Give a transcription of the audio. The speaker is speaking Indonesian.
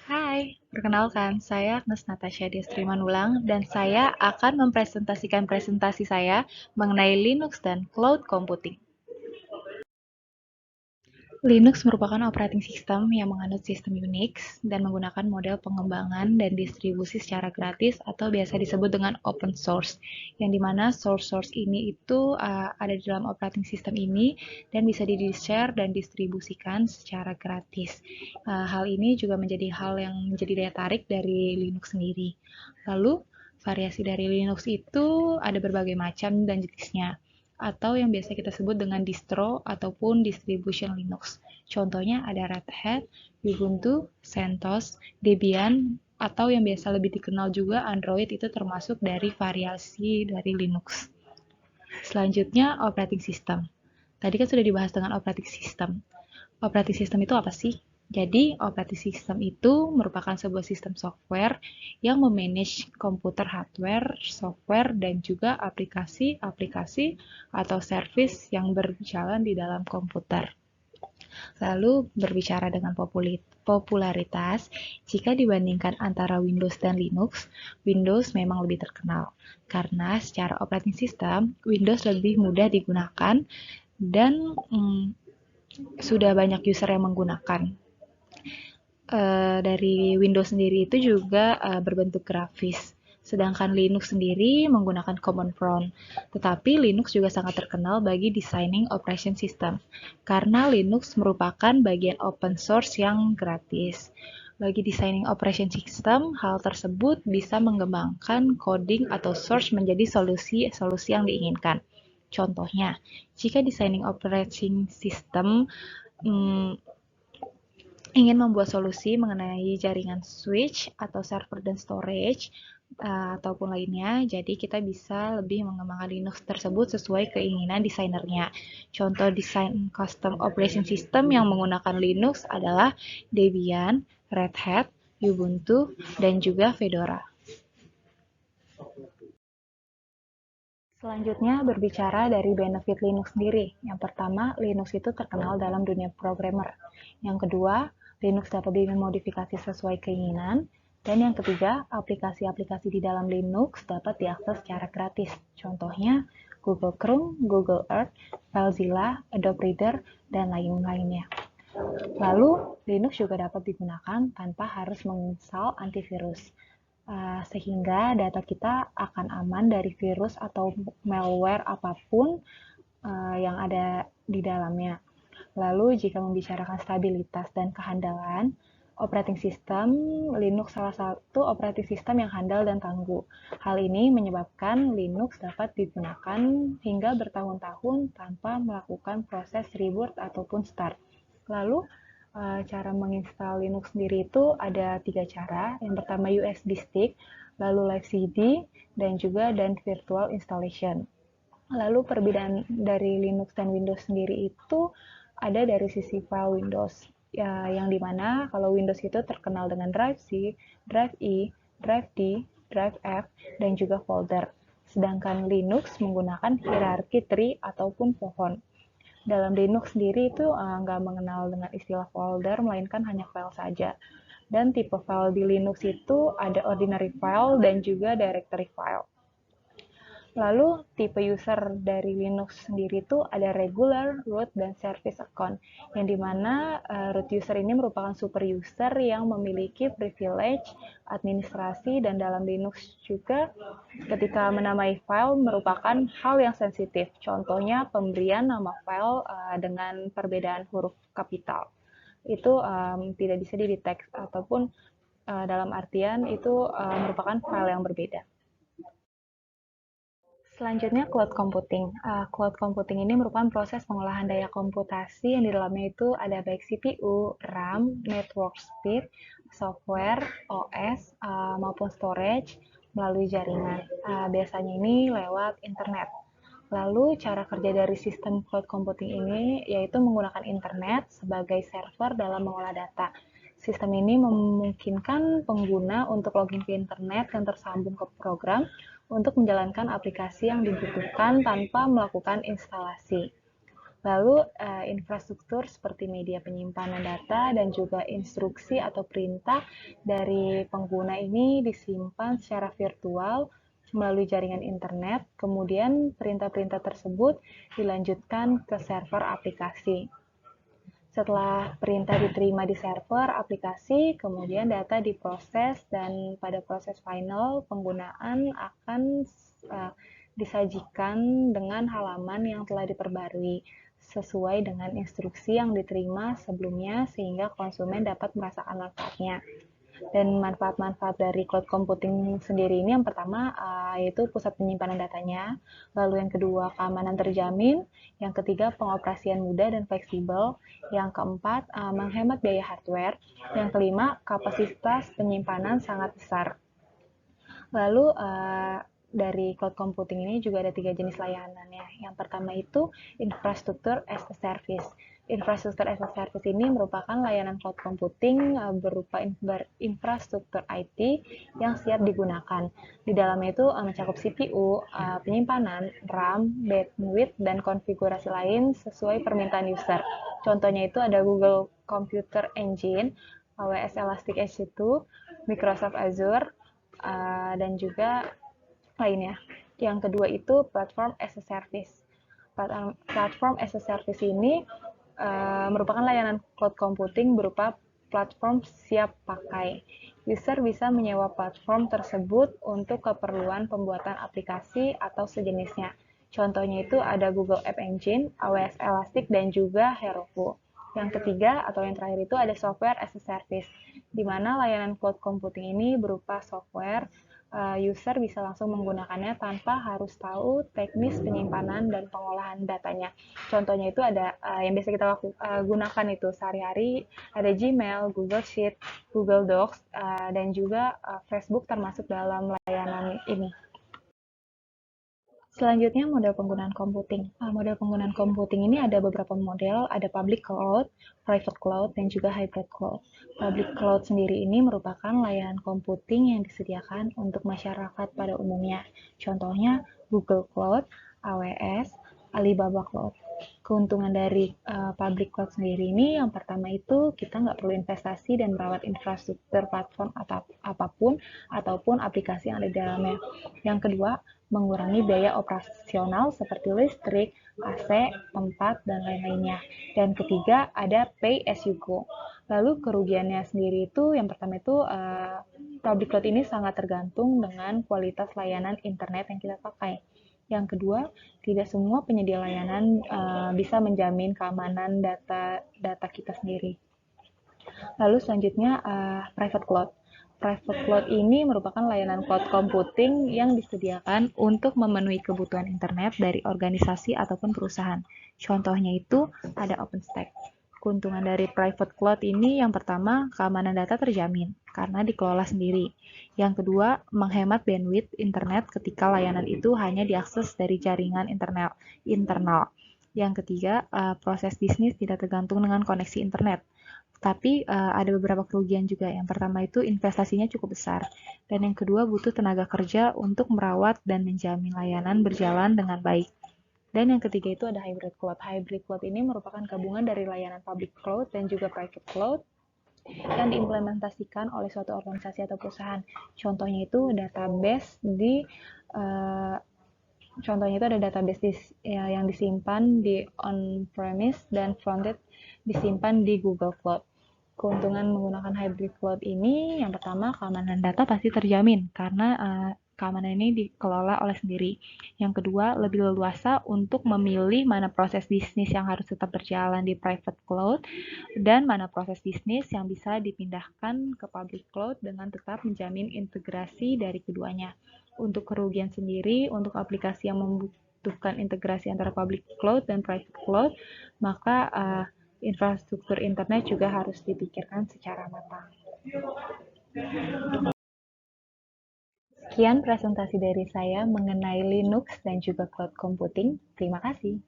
Hai, perkenalkan saya Agnes Natasha Destri Manulang dan saya akan mempresentasikan presentasi saya mengenai Linux dan Cloud Computing. Linux merupakan operating system yang menganut sistem Unix dan menggunakan model pengembangan dan distribusi secara gratis atau biasa disebut dengan open source, yang dimana source ini itu ada di dalam operating system ini dan bisa di-share dan distribusikan secara gratis. Hal ini juga menjadi hal yang menjadi daya tarik dari Linux sendiri. Lalu, variasi dari Linux itu ada berbagai macam dan jenisnya, atau yang biasa kita sebut dengan distro ataupun distribution Linux. Contohnya ada Red Hat, Ubuntu, CentOS, Debian, atau yang biasa lebih dikenal juga Android itu termasuk dari variasi dari Linux. Selanjutnya, operating system. Tadi kan sudah dibahas dengan operating system. Operating system itu apa sih? Jadi, operating system itu merupakan sebuah sistem software yang memanage komputer hardware, software, dan juga aplikasi-aplikasi atau service yang berjalan di dalam komputer. Lalu, berbicara dengan popularitas, jika dibandingkan antara Windows dan Linux, Windows memang lebih terkenal. Karena secara operating system, Windows lebih mudah digunakan dan sudah banyak user yang menggunakan. Dari Windows sendiri itu juga berbentuk grafis. Sedangkan Linux sendiri menggunakan Common Prompt. Tetapi Linux juga sangat terkenal bagi designing operation system, karena Linux merupakan bagian open source yang gratis. Bagi designing operation system, hal tersebut bisa mengembangkan coding atau source menjadi solusi-solusi yang diinginkan. Contohnya, jika designing operating system ingin membuat solusi mengenai jaringan switch atau server dan storage ataupun lainnya, jadi kita bisa lebih mengembangkan Linux tersebut sesuai keinginan desainernya. Contoh desain custom operation system yang menggunakan Linux adalah Debian, Red Hat, Ubuntu, dan juga Fedora. Selanjutnya berbicara dari benefit Linux sendiri. Yang pertama, Linux itu terkenal dalam dunia programmer. Yang kedua, Linux dapat dimodifikasi sesuai keinginan. Dan yang ketiga, aplikasi-aplikasi di dalam Linux dapat diakses secara gratis. Contohnya Google Chrome, Google Earth, FileZilla, Adobe Reader, dan lain-lainnya. Lalu, Linux juga dapat digunakan tanpa harus menginstal antivirus, sehingga data kita akan aman dari virus atau malware apapun yang ada di dalamnya. Lalu, jika membicarakan stabilitas dan kehandalan, operating system Linux salah satu operating system yang handal dan tangguh. Hal ini menyebabkan Linux dapat digunakan hingga bertahun-tahun tanpa melakukan proses reboot ataupun start. Lalu, cara menginstal Linux sendiri itu ada 3 cara. Yang pertama USB stick, lalu live CD, dan virtual installation. Lalu perbedaan dari Linux dan Windows sendiri itu ada dari sisi file Windows, ya, yang dimana kalau Windows itu terkenal dengan drive C, drive E, drive D, drive F, dan juga folder. Sedangkan Linux menggunakan hierarki tree ataupun pohon. Dalam Linux sendiri itu nggak mengenal dengan istilah folder, melainkan hanya file saja. Dan tipe file di Linux itu ada ordinary file dan juga directory file. Lalu tipe user dari Linux sendiri itu ada regular, root, dan service account, yang dimana root user ini merupakan super user yang memiliki privilege administrasi, dan dalam Linux juga ketika menamai file merupakan hal yang sensitif. Contohnya pemberian nama file dengan perbedaan huruf kapital. Itu tidak bisa dideteksi ataupun dalam artian itu merupakan file yang berbeda. Selanjutnya, cloud computing. Cloud computing ini merupakan proses pengolahan daya komputasi yang di dalamnya itu ada baik CPU, RAM, network speed, software, OS, maupun storage melalui jaringan. Biasanya ini lewat internet. Lalu, cara kerja dari sistem cloud computing ini yaitu menggunakan internet sebagai server dalam mengolah data. Sistem ini memungkinkan pengguna untuk login ke internet yang tersambung ke program untuk menjalankan aplikasi yang dibutuhkan tanpa melakukan instalasi. Lalu infrastruktur seperti media penyimpanan data dan juga instruksi atau perintah dari pengguna ini disimpan secara virtual melalui jaringan internet, kemudian perintah-perintah tersebut dilanjutkan ke server aplikasi. Setelah perintah diterima di server aplikasi, kemudian data diproses dan pada proses final penggunaan akan disajikan dengan halaman yang telah diperbarui sesuai dengan instruksi yang diterima sebelumnya sehingga konsumen dapat merasakan manfaatnya. Dan manfaat-manfaat dari cloud computing sendiri ini yang pertama yaitu pusat penyimpanan datanya, lalu yang kedua keamanan terjamin, yang ketiga pengoperasian mudah dan fleksibel, yang keempat menghemat biaya hardware, yang kelima kapasitas penyimpanan sangat besar. Lalu dari cloud computing ini juga ada 3 jenis layanannya. Yang pertama itu infrastruktur as a service. Infrastruktur as a service ini merupakan layanan cloud computing berupa infrastruktur IT yang siap digunakan. Di dalamnya itu mencakup CPU, penyimpanan, RAM, bandwidth, dan konfigurasi lain sesuai permintaan user. Contohnya itu ada Google Computer Engine, AWS Elastic EC2, Microsoft Azure, dan juga lainnya. Yang kedua itu platform as a service. Platform as a service ini merupakan layanan cloud computing berupa platform siap pakai. User bisa menyewa platform tersebut untuk keperluan pembuatan aplikasi atau sejenisnya. Contohnya itu ada Google App Engine, AWS Elastic, dan juga Heroku. Yang ketiga atau yang terakhir itu ada software as a service, di mana layanan cloud computing ini berupa software user bisa langsung menggunakannya tanpa harus tahu teknis penyimpanan dan pengolahan datanya. Contohnya itu ada yang biasa kita gunakan itu sehari-hari, ada Gmail, Google Sheet, Google Docs, dan juga Facebook termasuk dalam layanan ini. Selanjutnya model penggunaan computing. Model penggunaan computing ini ada beberapa model, ada public cloud, private cloud, dan juga hybrid cloud. Public cloud sendiri ini merupakan layanan computing yang disediakan untuk masyarakat pada umumnya. Contohnya Google Cloud, AWS, Alibaba Cloud. Keuntungan dari public cloud sendiri ini yang pertama itu kita nggak perlu investasi dan merawat infrastruktur platform atau apapun ataupun aplikasi yang ada di dalamnya. Yang kedua, mengurangi biaya operasional seperti listrik, AC, tempat, dan lain-lainnya. Dan ketiga, ada pay as you go. Lalu kerugiannya sendiri itu, yang pertama itu public cloud ini sangat tergantung dengan kualitas layanan internet yang kita pakai. Yang kedua, tidak semua penyedia layanan bisa menjamin keamanan data kita sendiri. Lalu selanjutnya private cloud. Private cloud ini merupakan layanan cloud computing yang disediakan untuk memenuhi kebutuhan internet dari organisasi ataupun perusahaan. Contohnya itu ada OpenStack. Keuntungan dari private cloud ini yang pertama, keamanan data terjamin karena dikelola sendiri. Yang kedua, menghemat bandwidth internet ketika layanan itu hanya diakses dari jaringan internal. Yang ketiga, proses bisnis tidak tergantung dengan koneksi internet. Tapi ada beberapa kerugian juga. Yang pertama itu investasinya cukup besar. Dan yang kedua butuh tenaga kerja untuk merawat dan menjamin layanan berjalan dengan baik. Dan yang ketiga itu ada hybrid cloud. Hybrid cloud ini merupakan gabungan dari layanan public cloud dan juga private cloud yang diimplementasikan oleh suatu organisasi atau perusahaan. Contohnya itu database ada database yang disimpan di on-premise dan fronted disimpan di Google Cloud. Keuntungan menggunakan hybrid cloud ini yang pertama keamanan data pasti terjamin karena keamanan ini dikelola oleh sendiri. Yang kedua, lebih leluasa untuk memilih mana proses bisnis yang harus tetap berjalan di private cloud dan mana proses bisnis yang bisa dipindahkan ke public cloud dengan tetap menjamin integrasi dari keduanya. Untuk kerugian sendiri, untuk aplikasi yang membutuhkan integrasi antara public cloud dan private cloud, maka infrastruktur internet juga harus dipikirkan secara matang. Sekian presentasi dari saya mengenai Linux dan juga cloud computing. Terima kasih.